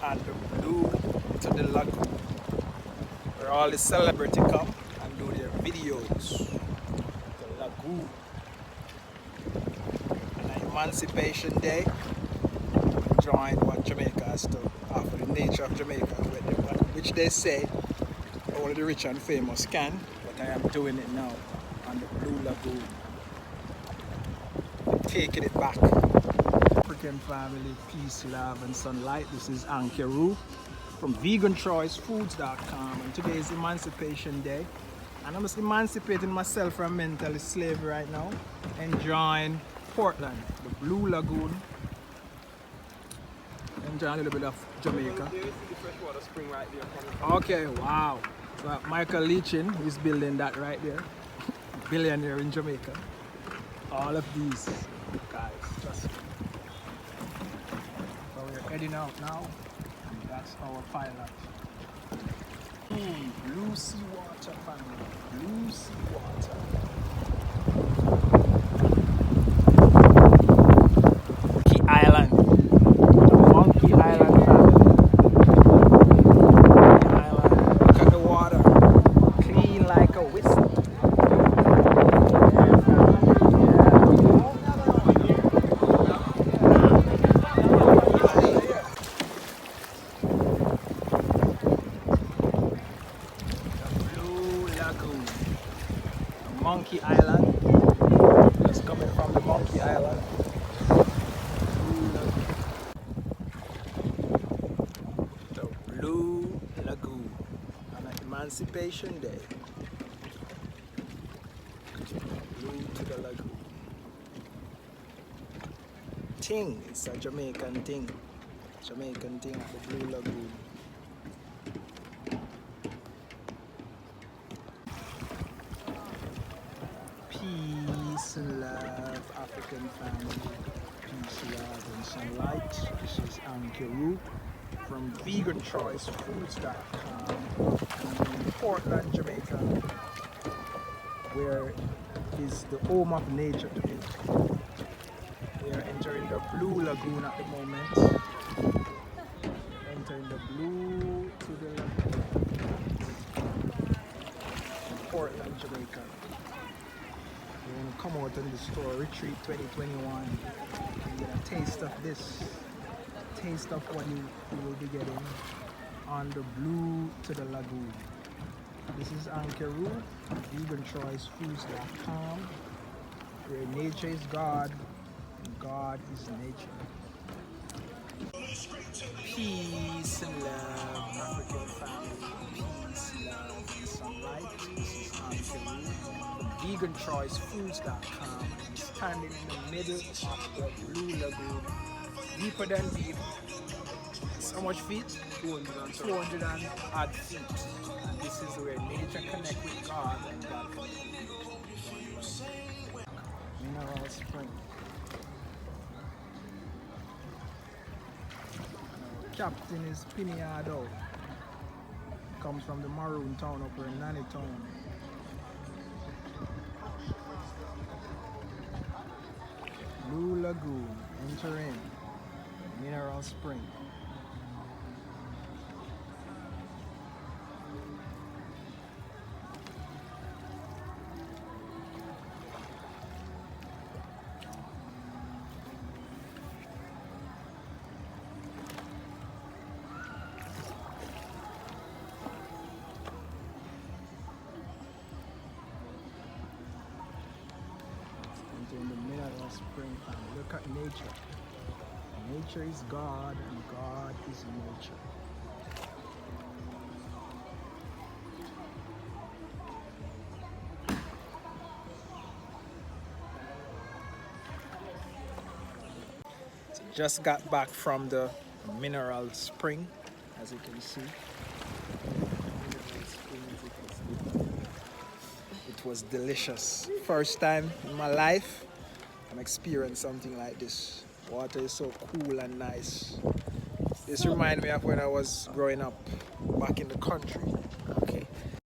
and the blue to the lagoon, where all the celebrities come and do their videos. The lagoon. And on Emancipation Day, enjoying what Jamaica has to offer, the nature of Jamaica, which they say only the rich and famous can, but I am doing it now on the Blue Lagoon. Taking it back. African family, peace, love, and sunlight. This is Ankeru from veganchoicefoods.com, and today is Emancipation Day, and I'm just emancipating myself from mental slavery right now, enjoying Portland, the Blue Lagoon, enjoying a little bit of Jamaica. Okay, wow. So Michael Leachin is building that right there. Billionaire in Jamaica. All of these guys, just so we're heading out now, and that's our pilot. Blue sea water, family. Blue sea water. Monkey Island. Monkey Island, family. Monkey Island. Look at the water. Clean like a whistle. Monkey Island, just coming from the Monkey Island. The Blue Lagoon on Emancipation Day. Blue to the lagoon. Ting, it's a Jamaican thing. Jamaican thing at the Blue Lagoon. Peace and love, African family. Peace, love, and sunlight. This is Ankeru from veganchoicefoods.com in Portland, Jamaica, where is the home of nature Jamaica. We are entering the Blue Lagoon at the moment. Entering the Blue to the lagoon. Portland, Jamaica. We're going to come out in the store, Retreat 2021, and get a taste of this, taste of what you will be getting on the Blue to the Lagoon. This is Ankeru, veganchoicefoods.com, where nature is God and God is nature. Peace and love, African family. Peace, love, and sunlight. This is Ankeru. veganchoicefoods.com, standing in the middle of the Blue Lagoon, deeper than deep. It's how much feet? 200 and odd feet. And this is where nature connects with God and God connects with nature. Mineral Spring. Captain is Piniado. Comes from the Maroon Town up in Nanny Town. Blue Lagoon, enter in, Mineral Spring. In the Mineral Spring, and look at nature. Nature is God and God is nature. So just got back from the Mineral Spring, as you can see. It was delicious. First time in my life I'm experiencing something like this. Water is so cool and nice. This reminds me of when I was growing up back in the country. Okay,